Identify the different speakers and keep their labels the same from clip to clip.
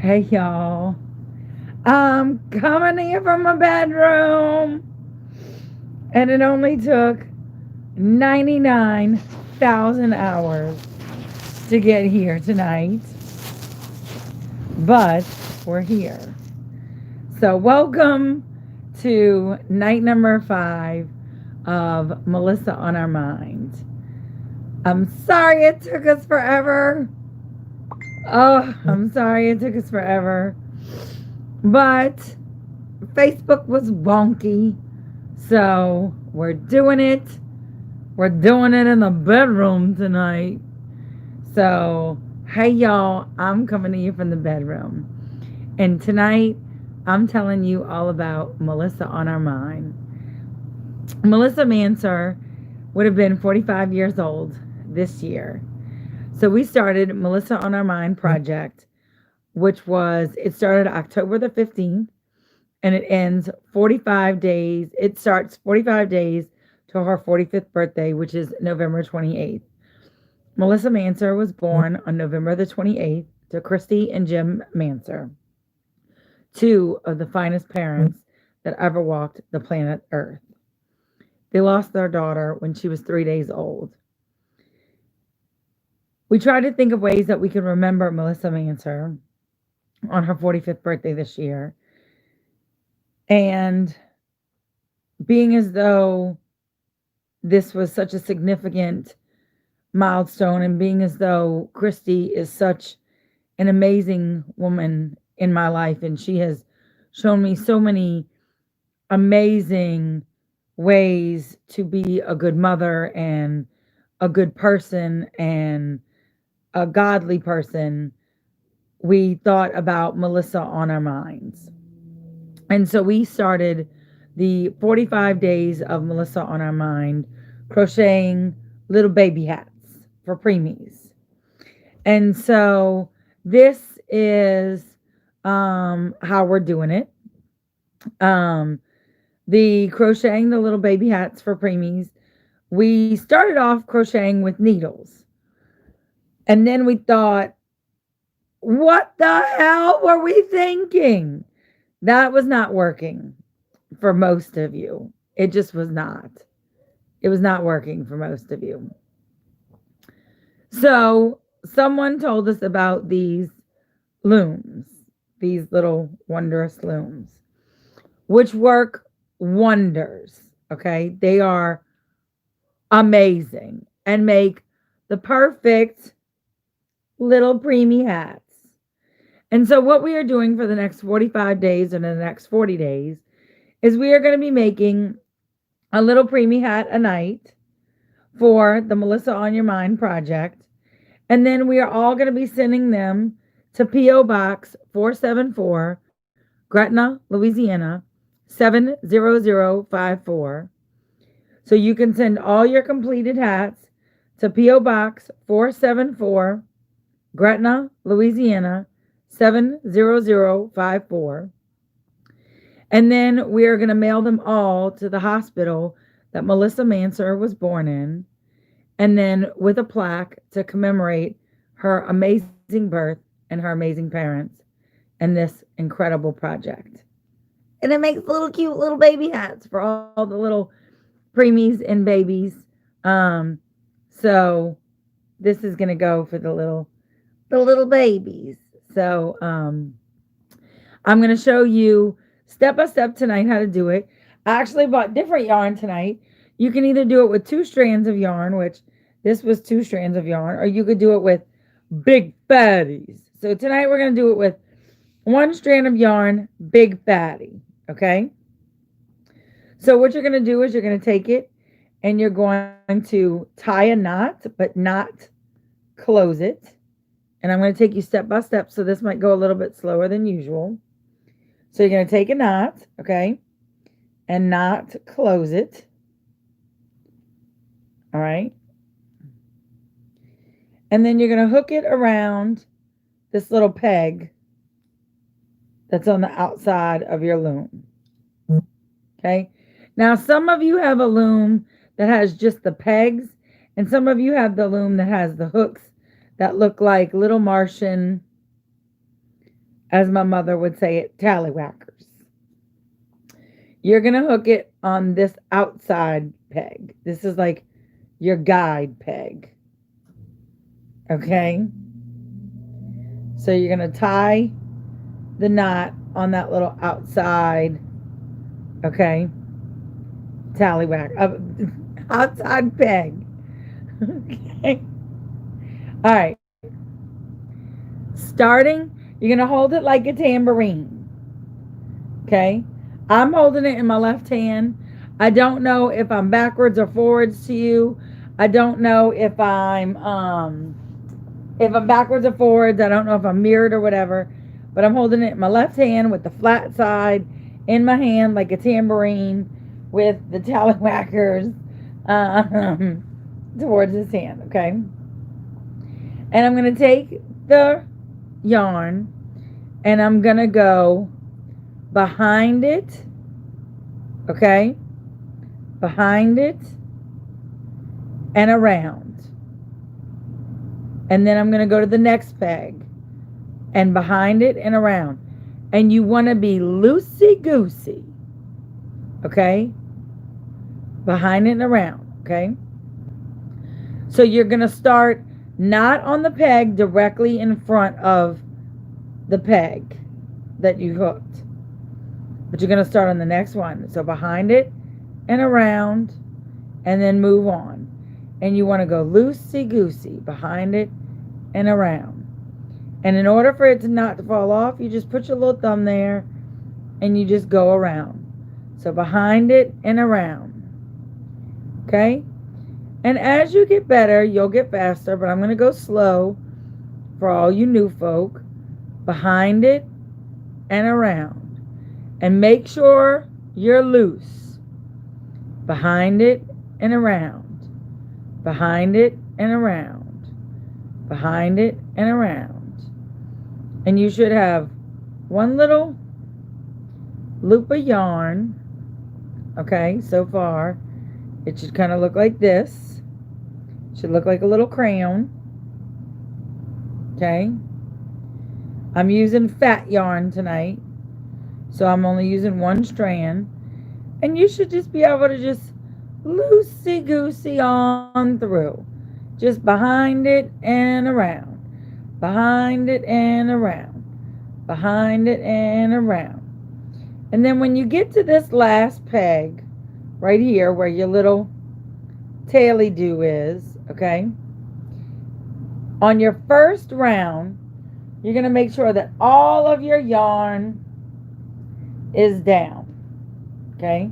Speaker 1: Hey y'all. I'm coming here from my bedroom. And it only took 99,000 hours to get here tonight. But we're here. So, welcome to night number 5 of Melissa on Our Mind. I'm sorry it took us forever. Oh, I'm sorry it took us forever. But Facebook was wonky. So we're doing it. We're doing it in the bedroom tonight. So, hey y'all, I'm coming to you from the bedroom. And tonight, I'm telling you all about Melissa on Our Mind. Melissa Mansur would have been 45 years old this year. So we started Melissa on Our Mind project, it started October the 15th and it ends 45 days. It starts 45 days to her 45th birthday, which is November 28th. Melissa Mansur was born on November the 28th to Christy and Jim Mansur, two of the finest parents that ever walked the planet Earth. They lost their daughter when she was 3 days old. We tried to think of ways that we could remember Melissa Mansur on her 45th birthday this year. And being as though this was such a significant milestone, and being as though Christy is such an amazing woman in my life, and she has shown me so many amazing ways to be a good mother and a good person and a godly person, we thought about Melissa on our minds. And so we started the 45 days of Melissa on Our Mind crocheting little baby hats for preemies. And so this is how we're doing it. The crocheting the little baby hats for preemies, we started off crocheting with needles. And then we thought, what the hell were we thinking? That was not working for most of you. It just was not. It was not working for most of you. So someone told us about these looms, these little wondrous looms, which work wonders. Okay. They are amazing and make the perfect little preemie hats. And so what we are doing for the next 45 days and the next 40 days is we are going to be making a little preemie hat a night for the Melissa on Your Mind project. And then we are all going to be sending them to P.O. Box 474, Gretna, Louisiana, 70054. So you can send all your completed hats to P.O. Box 474, Gretna, Louisiana, 70054. And then we are going to mail them all to the hospital that Melissa Mansur was born in, and then with a plaque to commemorate her amazing birth and her amazing parents and this incredible project. And it makes little cute little baby hats for all the little preemies and babies. So this is going to go for the little babies. So I'm going to show you step by step tonight how to do it. I actually bought different yarn tonight. You can either do it with 2 strands of yarn, which this was 2 strands of yarn, or you could do it with big fatties. So tonight we're going to do it with 1 strand of yarn, big fatty. Okay. So what you're going to do is you're going to take it and you're going to tie a knot, but not close it. And I'm going to take you step by step, so this might go a little bit slower than usual. So you're going to take a knot, okay, and not close it. All right. And then you're going to hook it around this little peg that's on the outside of your loom. Okay. Now, some of you have a loom that has just the pegs, and some of you have the loom that has the hooks that look like little Martian as my mother would say it, tallywhackers. You're going to hook it on this outside peg. This is like your guide peg. Okay? So you're going to tie the knot on that little outside, okay, tallywhack, outside peg. Okay? All right. Starting, you're going to hold it like a tambourine. Okay? I'm holding it in my left hand. I don't know if I'm backwards or forwards to you. I don't know if I'm backwards or forwards. I don't know if I'm mirrored or whatever. But I'm holding it in my left hand with the flat side in my hand like a tambourine with the tallywhackers towards his hand, okay? And I'm going to take the yarn and I'm going to go behind it, okay? Behind it and around. And then I'm going to go to the next peg and behind it and around. And you want to be loosey-goosey, okay? Behind it and around, okay? So you're going to start not on the peg directly in front of the peg that you hooked, but you're going to start on the next one. So behind it and around, and then move on. And you want to go loosey-goosey, behind it and around. And in order for it to not to fall off, you just put your little thumb there and you just go around. So behind it and around. Okay? And as you get better, you'll get faster, but I'm going to go slow for all you new folk. Behind it and around. And make sure you're loose. Behind it and around. Behind it and around. Behind it and around. And you should have one little loop of yarn. Okay, so far. It should kind of look like this. It should look like a little crayon. Okay. I'm using fat yarn tonight. So I'm only using one strand. And you should just be able to just loosey-goosey on through. Just behind it and around. Behind it and around. Behind it and around. And then when you get to this last peg, right here where your little taily do is, okay? On your first round, you're going to make sure that all of your yarn is down, okay?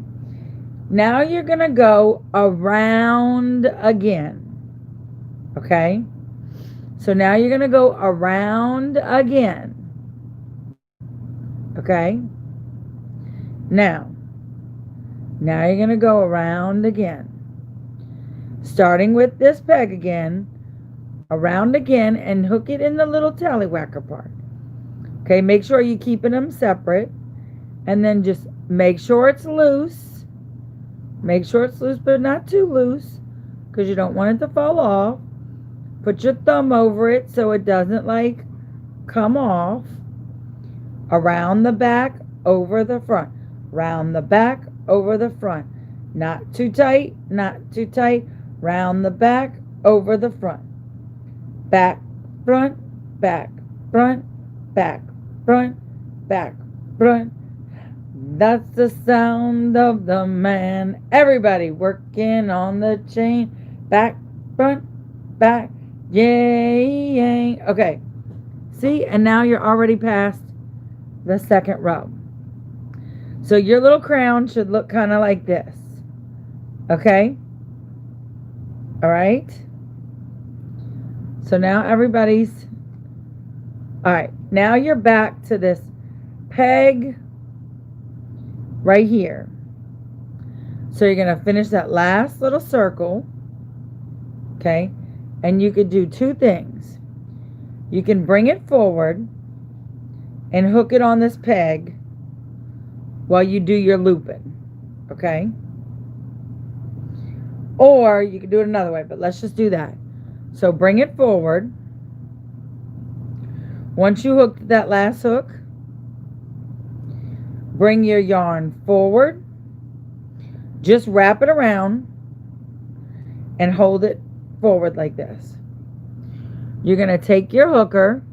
Speaker 1: Now you're going to go around again, okay? So now you're going to go around again, okay? Now you're going to go around again. Starting with this peg again, around again, and hook it in the little tallywhacker part. Okay, make sure you're keeping them separate. And then just make sure it's loose. Make sure it's loose, but not too loose, because you don't want it to fall off. Put your thumb over it so it doesn't, like, come off. Around the back, over the front. Round the back, over the front. Not too tight, not too tight. Round the back, over the front. Back, front, back, front, back, front, back, front. That's the sound of the man. Everybody working on the chain. Back, front, back. Yay, yay. Okay. See, and now you're already past the second row. So your little crown should look kind of like this. Okay? All right? So now everybody's... All right. Now you're back to this peg right here. So you're going to finish that last little circle. Okay? And you could do two things. You can bring it forward and hook it on this peg while you do your looping. Okay? Or you can do it another way, but let's just do that. So bring it forward. Once you hook that last hook, bring your yarn forward. Just wrap it around and hold it forward like this. You're going to take your hooker.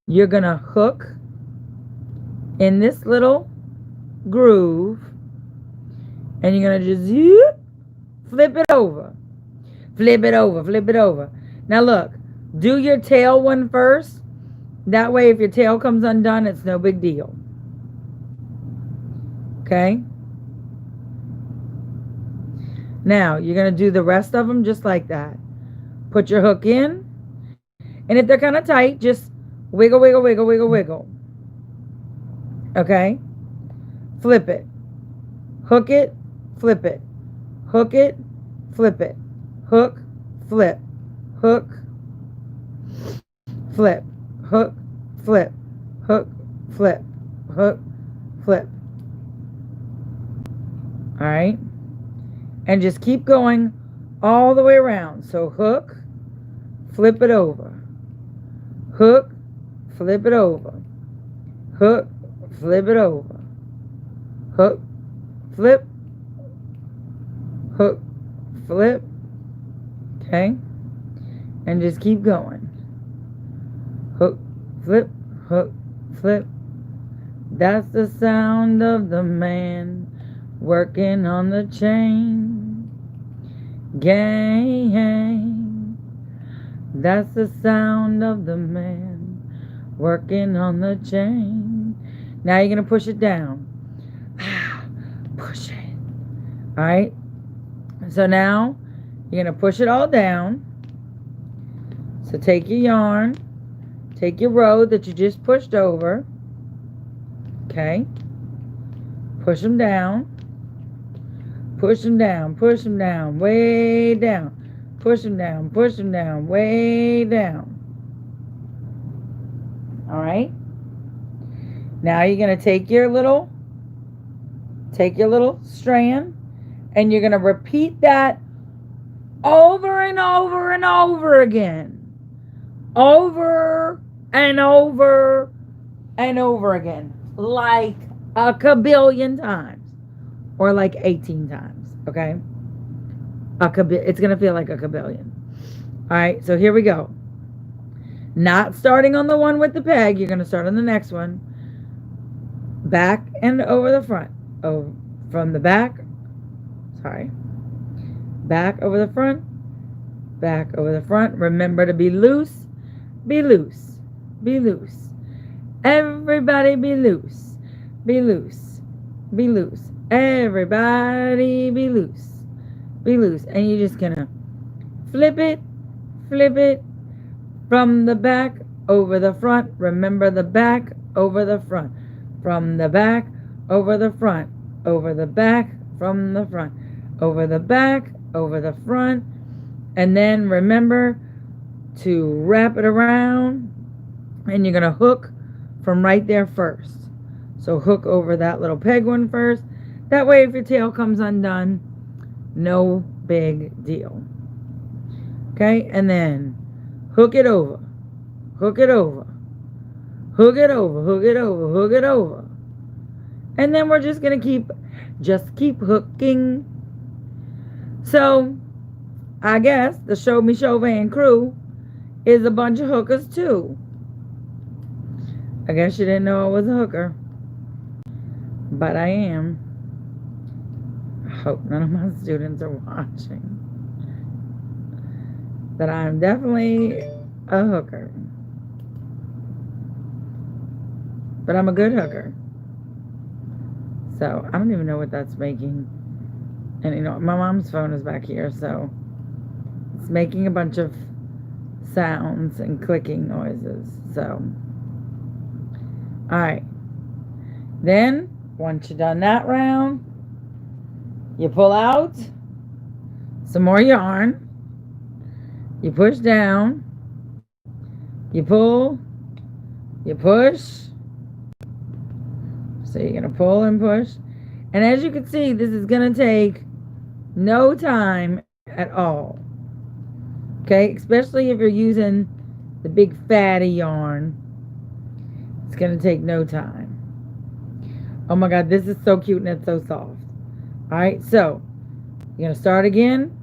Speaker 1: You're going to hook in this little groove, and you're going to just flip it over. Flip it over, flip it over. Now look, do your tail one first. That way if your tail comes undone, it's no big deal. Okay? Now, you're going to do the rest of them just like that. Put your hook in. And if they're kind of tight, just wiggle, wiggle, wiggle, wiggle, wiggle. Okay? Flip it. Hook it, flip it. Hook it, flip it. Hook, flip. Hook, flip. Hook, flip. Hook, flip. Hook, flip. All right? And just keep going all the way around. So hook, flip it over. Hook, flip it over. Hook, flip it over. Hook, flip. Hook, flip. Okay? And just keep going. Hook, flip, hook, flip. That's the sound of the man working on the chain gang. That's the sound of the man working on the chain. Now you're going to push it down. Push it. All right. So now you're going to push it all down. So take your yarn. Take your row that you just pushed over. Okay. Push them down. Push them down, way down. Push them down, way down. All right. Now you're going to take your little strand, and you're going to repeat that over and over and over again. Over and over and over again. Like a kabillion times. Or like 18 times, okay? It's going to feel like a kabillion. All right, so here we go. Not starting on the one with the peg. You're going to start on the next one. Back and over the front. Oh, from the back. Sorry. Back over the front. Back over the front. Remember to be loose. Be loose. Be loose. Everybody be loose. Be loose. Be loose. Everybody be loose. Be loose. And you're just gonna flip it from the back over the front. Remember the back over the front. From the back over the front. Over the back from the front. Over the back over the front. And then remember to wrap it around, and you're gonna hook from right there first. So hook over that little peg one first. That way, if your tail comes undone, no big deal. Okay, and then hook it over, hook it over, hook it over, hook it over, hook it over. And then we're just going to keep hooking. So, I guess the Show Me Chauvin crew is a bunch of hookers too. I guess you didn't know I was a hooker. But I am. I hope none of my students are watching. That I'm definitely a hooker. But I'm a good hooker. So, I don't even know what that's making. And you know, my mom's phone is back here, so it's making a bunch of sounds and clicking noises. So, alright. Then, once you've done that round, you pull out some more yarn. You push down. You pull. You push. So you're going to pull and push. And as you can see, this is going to take no time at all. Okay? Especially if you're using the big fatty yarn. It's It's going to take no time. Oh my God, this is so cute and it's so soft. All right, so you're going to start again.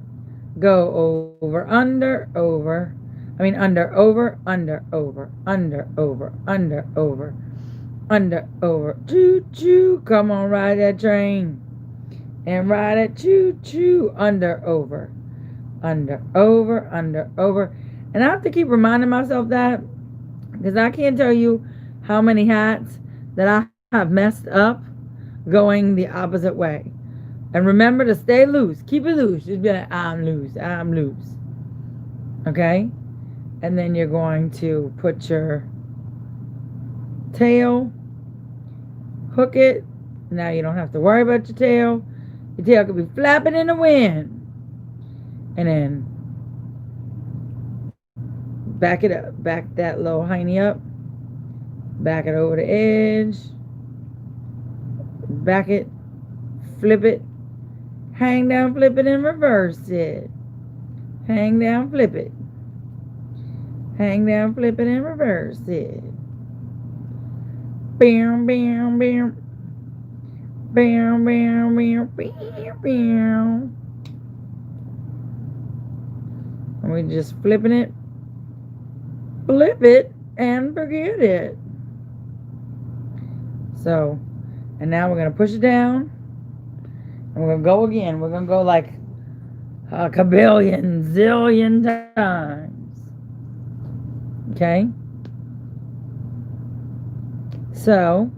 Speaker 1: Go over, under, over. Under, over, under, over, under, over, under, over, under, over. Choo, choo. Come on, ride that train. And ride it, choo, choo. Under, over, under, over, under, over. And I have to keep reminding myself that because I can't tell you how many hats that I have messed up going the opposite way. And remember to stay loose. Keep it loose. Just be like, I'm loose. I'm loose. Okay? And then you're going to put your tail, hook it. Now you don't have to worry about your tail. Your tail could be flapping in the wind. And then back it up. Back that little hiney up. Back it over the edge. Back it. Flip it. Hang down, flip it, and reverse it. Hang down, flip it. Hang down, flip it, and reverse it. Bam, bam, bam. Bam, bam, bam, bam, bam. And we're just flipping it. Flip it, and forget it. So, and now we're going to push it down. And we're going to go again. We're going to go like a kabillion, zillion times. Okay? So,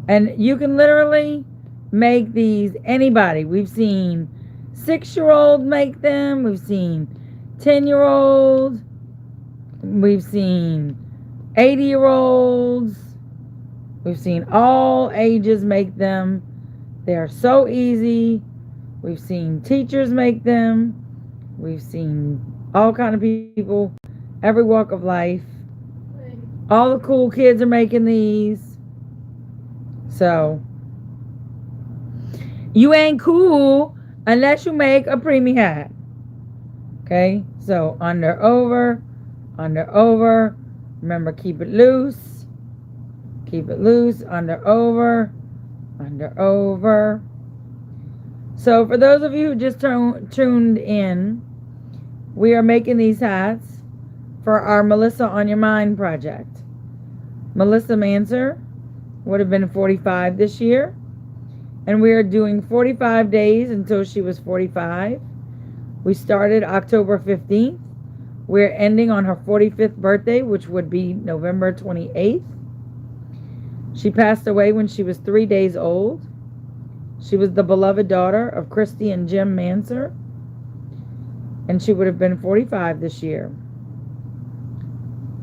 Speaker 1: and you can literally make these anybody. We've seen 6-year-olds make them. We've seen 10-year-olds. We've seen 80-year-olds. We've seen all ages make them. They're so easy. We've seen teachers make them. We've seen all kind of people, every walk of life. All the cool kids are making these. So, you ain't cool unless you make a premie hat. Okay? So, under, over, under, over. Remember, keep it loose. Keep it loose, under, over, under, over. So for those of you who just tuned in, we are making these hats for our Melissa on Your Mind project. Melissa Mansur would have been 45 this year, and we are doing 45 days until she was 45. We started October 15th. We're ending on her 45th birthday, which would be November 28th. She passed away when she was 3 days old. She was the beloved daughter of Christy and Jim Mansur, and she would have been 45 this year.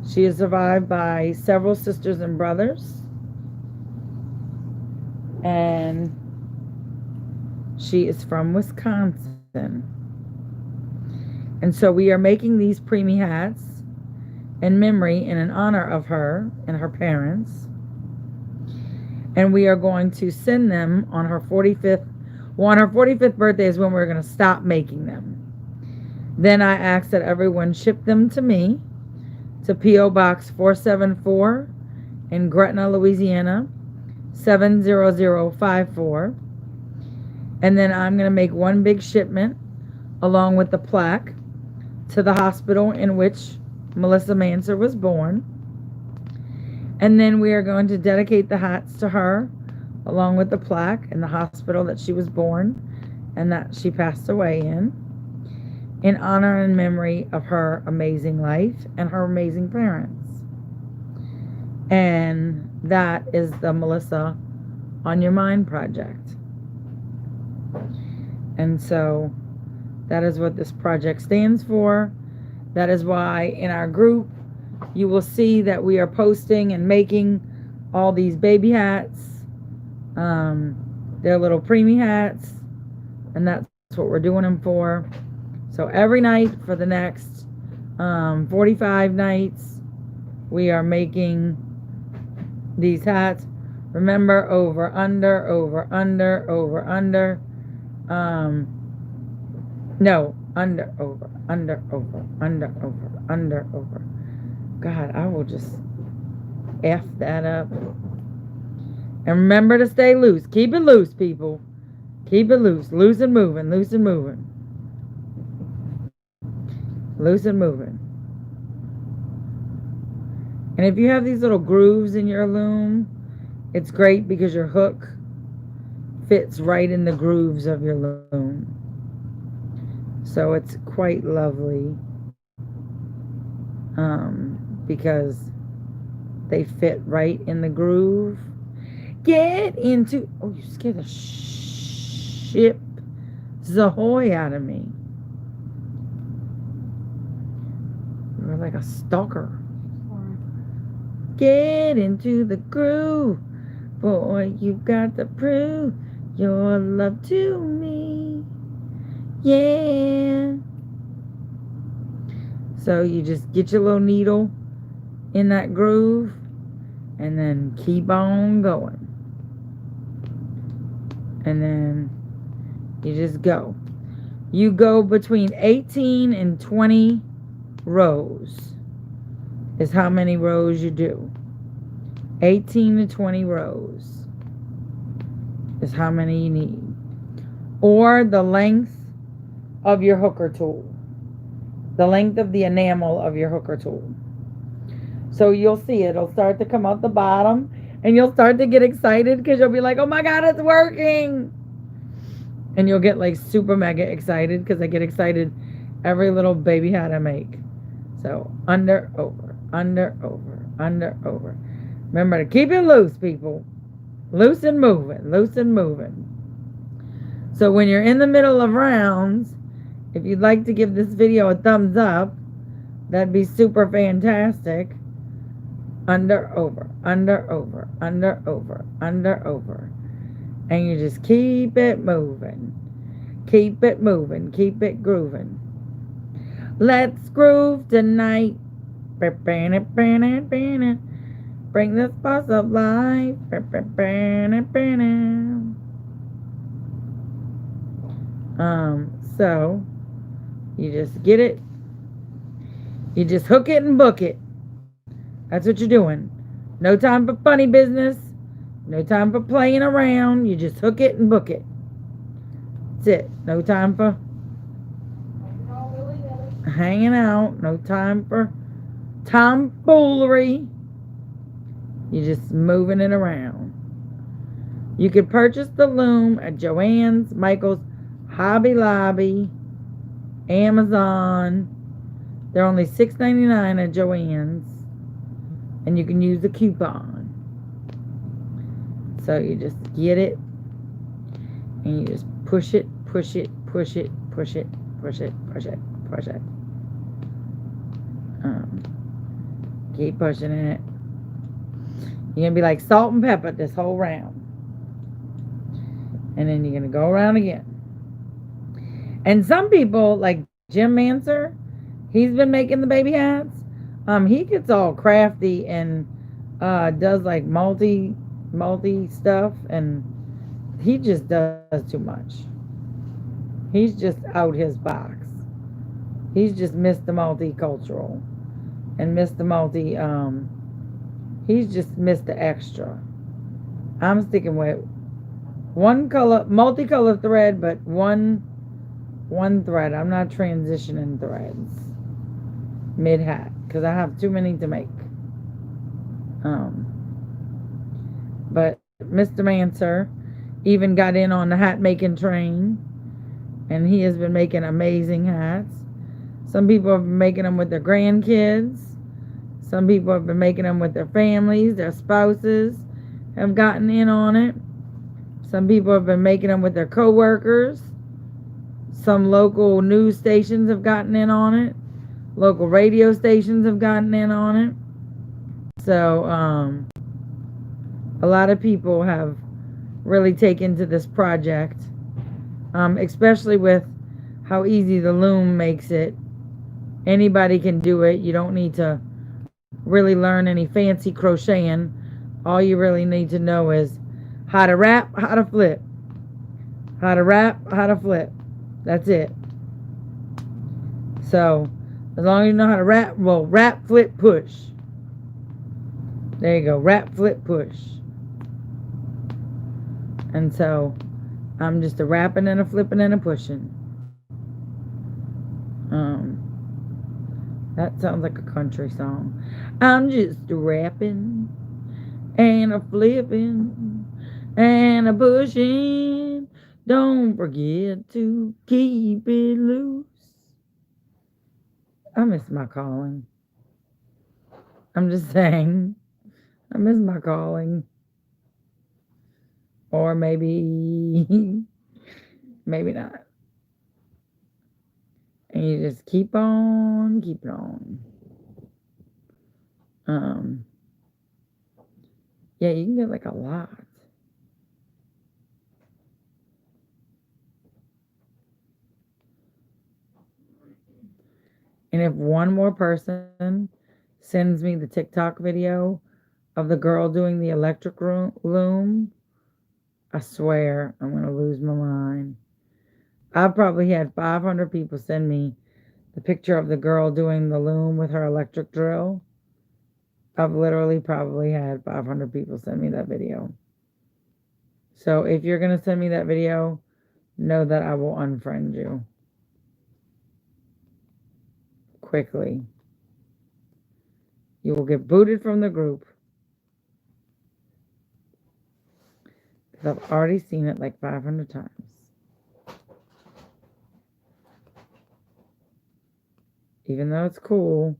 Speaker 1: She is survived by several sisters and brothers, and she is from Wisconsin. And so we are making these preemie hats in memory and in honor of her and her parents. And we are going to send them on her 45th. Well, on her 45th birthday is when we're going to stop making them. Then I ask that everyone ship them to me, to P.O. Box 474 in Gretna, Louisiana, 70054. And then I'm going to make one big shipment along with the plaque to the hospital in which Melissa Mansur was born. And then we are going to dedicate the hats to her, along with the plaque in the hospital that she was born and that she passed away in honor and memory of her amazing life and her amazing parents. And that is the Melissa on Your Mind project. And so that is what this project stands for. That is why in our group, you will see that we are posting and making all these baby hats. They're little preemie hats, and that's what we're doing them for. So every night for the next 45 nights, we are making these hats. Remember, over, under, over, under, over, under. No, under, over, under, over, under, over, under, over. God, I will just F that up. And remember to stay loose. Keep it loose, people. Keep it loose. Loose and moving. Loose and moving. Loose and moving. And if you have these little grooves in your loom, it's great because your hook fits right in the grooves of your loom. So it's quite lovely because they fit right in the groove. Get into... Oh, you scared the ship Zahoy out of me. You were like a stalker. Get into the groove. Boy, you've got to prove your love to me. Yeah. So you just get your little needle in that groove and then keep on going. And then you just go. You go between 18 and 20 rows is how many rows you do. 18 to 20 rows is how many you need. Or the length of your hooker tool. The length of the enamel of your hooker tool. So you'll see it'll start to come out the bottom and you'll start to get excited because you'll be like, oh my God, it's working. And you'll get like super mega excited because I get excited every little baby hat I make. So under, over, under, over, under, over. Remember to keep it loose, people. Loose and moving, loose and moving. So when you're in the middle of rounds, if you'd like to give this video a thumbs up, that'd be super fantastic. Under, over, under, over, under, over, under, over. And you just keep it moving. Keep it moving. Keep it grooving. Let's groove tonight. Bring the sparks of life. So you just get it. You just hook it and book it. That's what you're doing. No time for funny business. No time for playing around. You just hook it and book it. That's it. No time for hanging out. No time for tomfoolery. You're just moving it around. You can purchase the loom at Joann's, Michael's, Hobby Lobby, Amazon. They're only $6.99 at Joann's. And you can use the coupon. So you just get it. And you just push it, push it, push it, push it, push it, push it, push it. Keep pushing it. You're going to be like salt and pepper this whole round. And then you're going to go around again. And some people, like Jim Mansur, he's been making the baby hats. He gets all crafty and does like multi stuff, and he just does too much. He's just out his box. He's just Mr. Multicultural and Mr. He's just Mr. Extra. I'm sticking with one color, multicolored thread, but one thread. I'm not transitioning threads mid hat because I have too many to make. But Mr. Mansur even got in on the hat making train, and he has been making amazing hats. Some people have been making them with their grandkids. Some people have been making them with their families, their spouses have gotten in on it. Some people have been making them with their co-workers. Some local news stations have gotten in on it. Local radio stations have gotten in on it. So, a lot of people have really taken to this project, especially with how easy the loom makes it. Anybody can do it. You don't need to really learn any fancy crocheting. All you really need to know is how to wrap, how to flip. How to wrap, how to flip. That's it. So, as long as you know how to wrap, well, wrap, flip, push. There you go. Wrap, flip, push. And so I'm just a wrapping and a flipping and a pushing. That sounds like a country song. I'm just a rapping and a flipping and a pushing. Don't forget to keep it loose. I miss my calling. I'm just saying. I miss my calling. Or maybe, maybe not. And you just keep on keeping on. Yeah, you can get like a lot. And if one more person sends me the TikTok video of the girl doing the electric loom, I swear I'm going to lose my mind. I've probably had 500 people send me the picture of the girl doing the loom with her electric drill. I've literally probably had 500 people send me that video. So if you're going to send me that video, know that I will unfriend you quickly. You will get booted from the group. Because I've already seen it like 500 times. Even though it's cool,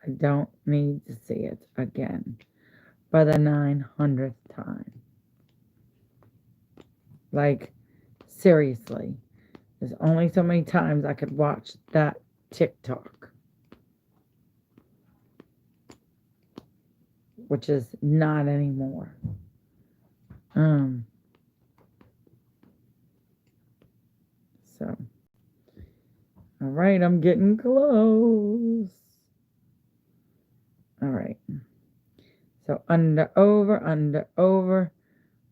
Speaker 1: I don't need to see it again by the 900th time. Like, seriously. There's only so many times I could watch that TikTok. Which is not anymore. So, all right, I'm getting close. All right. So under, over, under, over,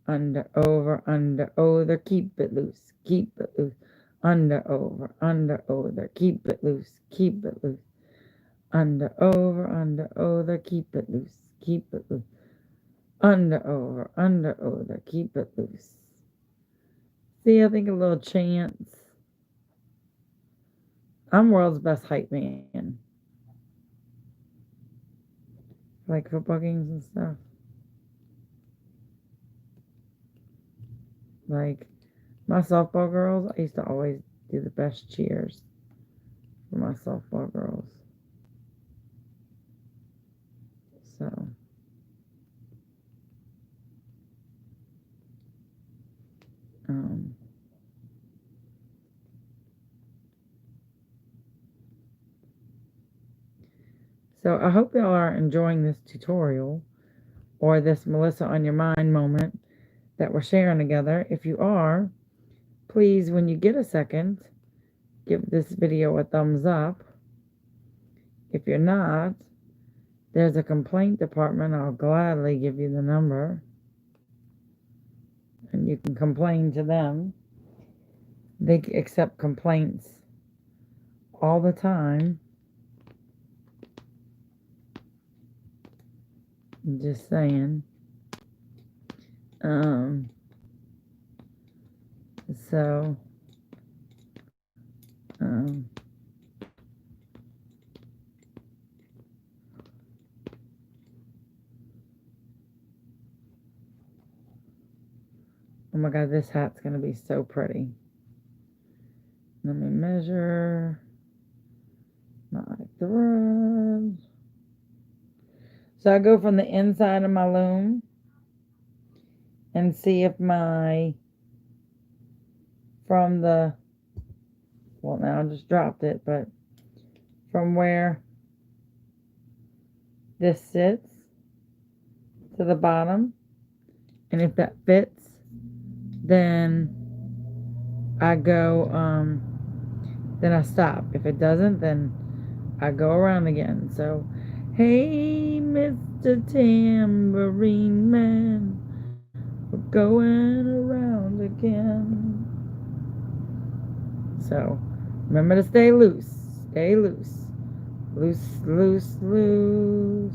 Speaker 1: under, over, under, over, keep it loose, keep it loose. Under, over, keep it loose, keep it loose. Under, over, keep it loose, keep it loose. Under, over, keep it loose. See, I think a little chance. I'm world's best hype man. Like football games and stuff. Like my softball girls, I used to always do the best cheers for my softball girls. So so I hope y'all are enjoying this tutorial or this Melissa on your mind moment that we're sharing together. If you are, please, when you get a second, give this video a thumbs up. If you're not, there's a complaint department. I'll gladly give you the number. And you can complain to them. They accept complaints all the time. I'm just saying. So, oh my God, this hat's going to be so pretty. Let me measure my thread. So I go from the inside of my loom and see if my, well, now I just dropped it, but from where this sits to the bottom, and if that fits, then I go, then I stop. If it doesn't, then I go around again. So, hey, Mr. Tambourine Man, we're going around again. So, remember to stay loose. Stay loose. Loose, loose, loose.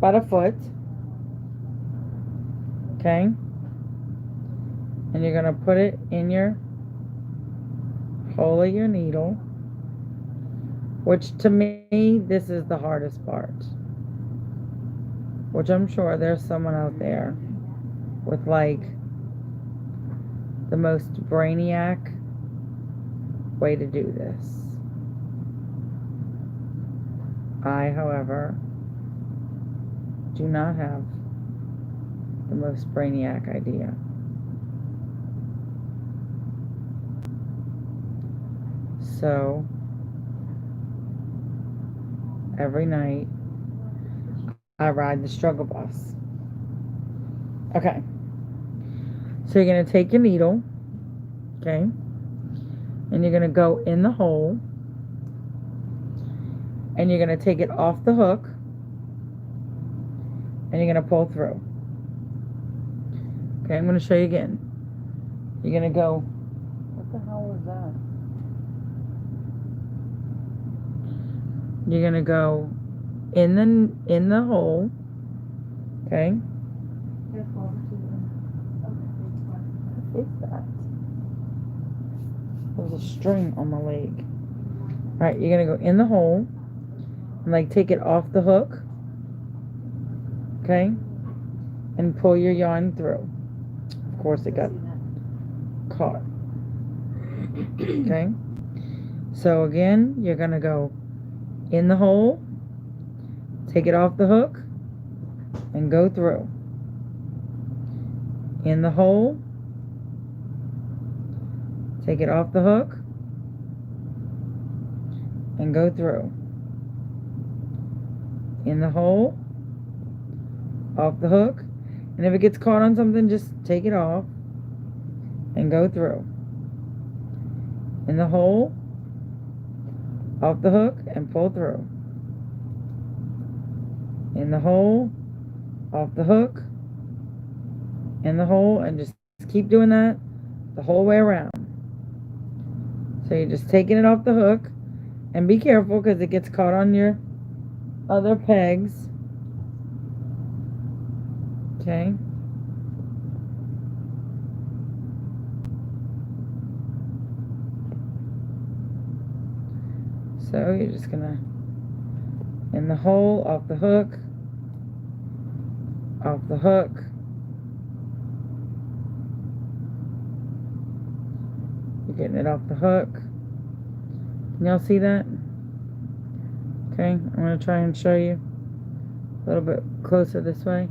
Speaker 1: by the foot. Okay? And you're going to put it in your hole of your needle. Which to me, this is the hardest part. Which I'm sure there's someone out there with like the most brainiac way to do this. I, however, do not have the most brainiac idea. So, every night, I ride the struggle bus. Okay. So you're going to take your needle, okay, and you're going to go in the hole, and you're going to take it off the hook, and you're going to pull through. Okay, I'm going to show you again. You're going to go, what the hell was that? You're going to go in the hole, okay? What is that? There's a string on my leg. Alright, you're going to go in the hole and like take it off the hook, okay? And pull your yarn through. Of course it got caught. Okay? So again, you're going to go in the hole, take it off the hook, and go through. In the hole, take it off the hook, and go through. In the hole, off the hook, and if it gets caught on something, just take it off and go through. In the hole, off the hook, and pull through. In the hole, off the hook, in the hole, and just keep doing that the whole way around. So you're just taking it off the hook, and be careful because it gets caught on your other pegs. Okay. So you're just gonna, in the hole, off the hook, off the hook, you're getting it off the hook. Can y'all see that? Okay, I'm gonna try and show you a little bit closer this way.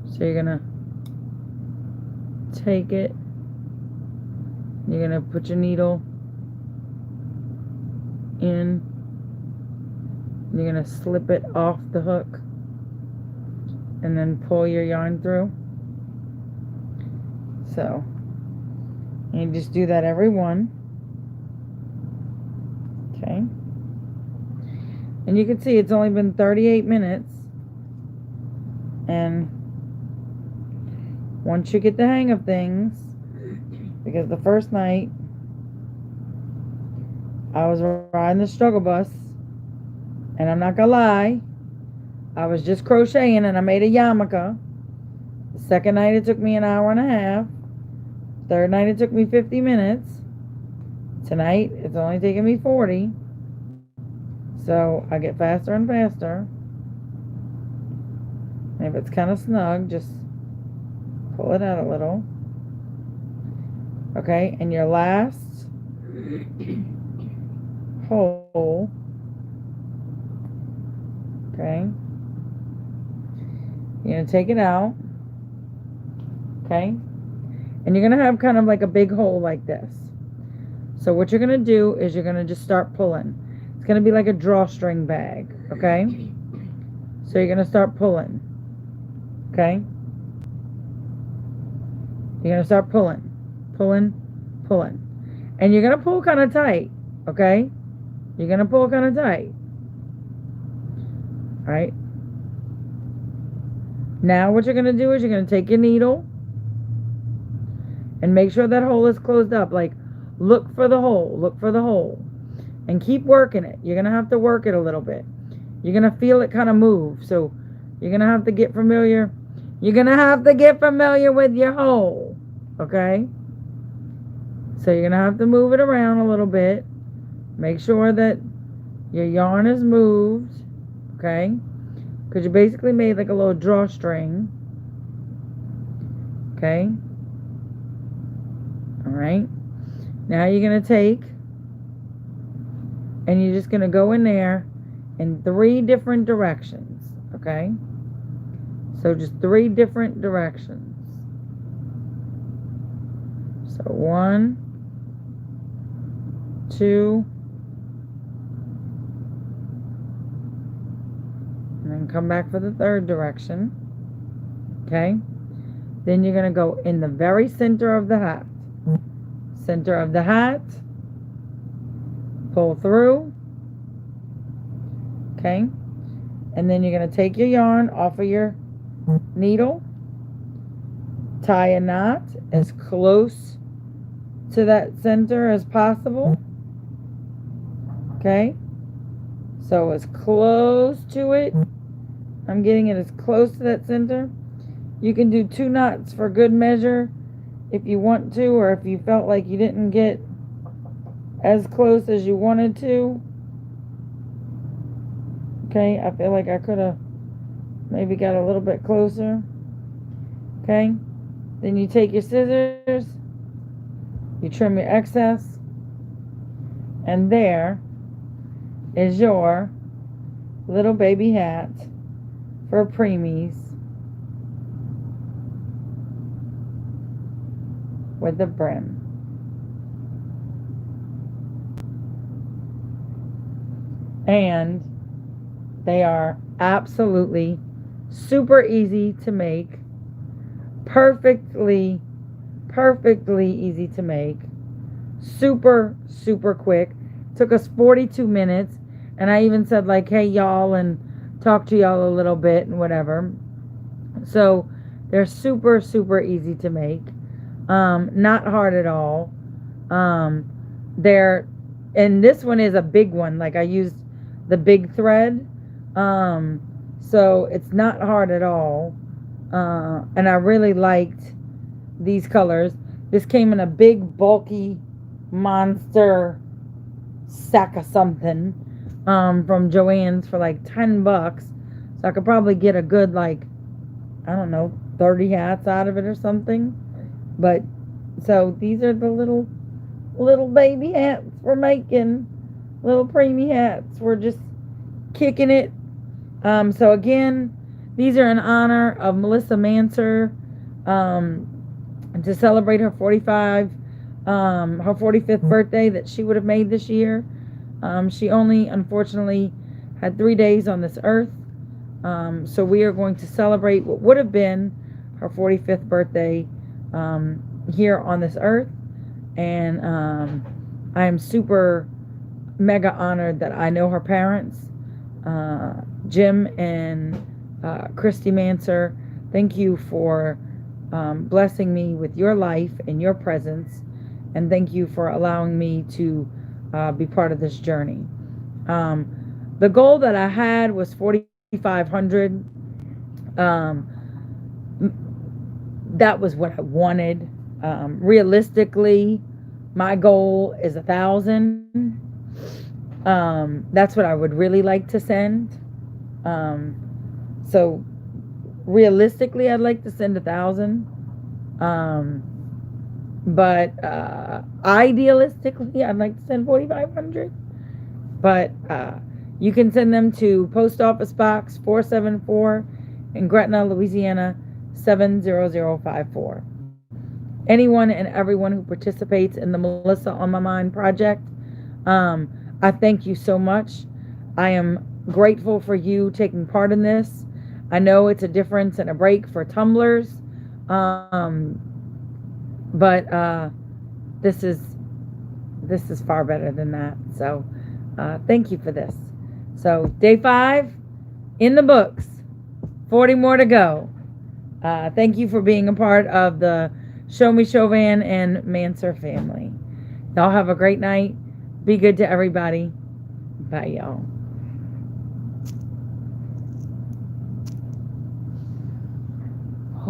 Speaker 1: So you're gonna take it, you're gonna put your needle in, you're gonna slip it off the hook, and then pull your yarn through. So, and you just do that every one. Okay. And you can see it's only been 38 minutes. And once you get the hang of things, because the first night I was riding the struggle bus, and I'm not gonna lie, I was just crocheting and I made a yarmulke. The second night it took me an hour and a half. Third night it took me 50 minutes. Tonight it's only taking me 40. So I get faster and faster. And if it's kind of snug, just pull it out a little. Okay, and your last hole. Okay. You're going to take it out. Okay. And you're going to have kind of like a big hole like this. So what you're going to do is you're going to just start pulling. It's going to be like a drawstring bag. Okay. So you're going to start pulling. Okay. You're going to start pulling. Pulling. Pulling. And you're going to pull kind of tight. Okay. You're going to pull kind of tight. Alright. Now what you're going to do is you're going to take your needle and make sure that hole is closed up. Like, look for the hole. Look for the hole. And keep working it. You're going to have to work it a little bit. You're going to feel it kind of move. So You're going to have to get familiar. You're going to have to get familiar with your hole. Okay? So you're going to have to move it around a little bit. Make sure that your yarn is moved. Okay? Because you basically made like a little drawstring. Okay? Alright? Now you're going to take and you're just going to go in there in 3 different directions. Okay? So just 3 different directions. So 1, 2, and then come back for the 3rd direction. Okay? Then you're going to go in the very center of the hat. Center of the hat. Pull through. Okay? And then you're going to take your yarn off of your needle. Tie a knot as close to that center as possible. Okay? So as close to it. I'm getting it as close to that center. You can do 2 knots for good measure if you want to, or if you felt like you didn't get as close as you wanted to. Okay, I feel like I could have maybe got a little bit closer. Okay, then you take your scissors, you trim your excess, and there is your little baby hat for preemies with the brim. And they are absolutely super easy to make. Perfectly easy to make. Super quick. Took us 42 minutes. And I even said like, hey y'all, and talk to y'all a little bit and whatever. So they're super easy to make. Not hard at all. And this one is a big one. Like I used the big thread. So it's not hard at all. And I really liked these colors. This came in a big bulky monster sack of something from Joann's for like $10. So I could probably get a good like, I don't know, 30 hats out of it or something. But so these are the little baby hats we're making. Little preemie hats. We're just kicking it. So again, these are in honor of Melissa Mansur, to celebrate her 45th birthday that she would have made this year. She only, unfortunately, had 3 days on this earth. So we are going to celebrate what would have been her 45th birthday here on this earth. And I am super mega honored that I know her parents, Jim and Christy Mansur. Thank you for blessing me with your life and your presence, and thank you for allowing me to be part of this journey. The goal that I had was 4,500. That was what I wanted. Realistically, my goal is 1,000. That's what I would really like to send. So realistically, I'd like to send 1,000. But idealistically, I'd like to send 4,500. But you can send them to Post Office Box 474 in Gretna, Louisiana 70054. Anyone and everyone who participates in the Melissa on My Mind project, I thank you so much. I am grateful for you taking part in this. I know it's a difference and a break for tumblers, but this is far better than that. So thank you for this. So day 5 in the books, 40 more to go. Thank you for being a part of the Show Me Chauvin and Mansur family. Y'all have a great night. Be good to everybody. Bye, y'all.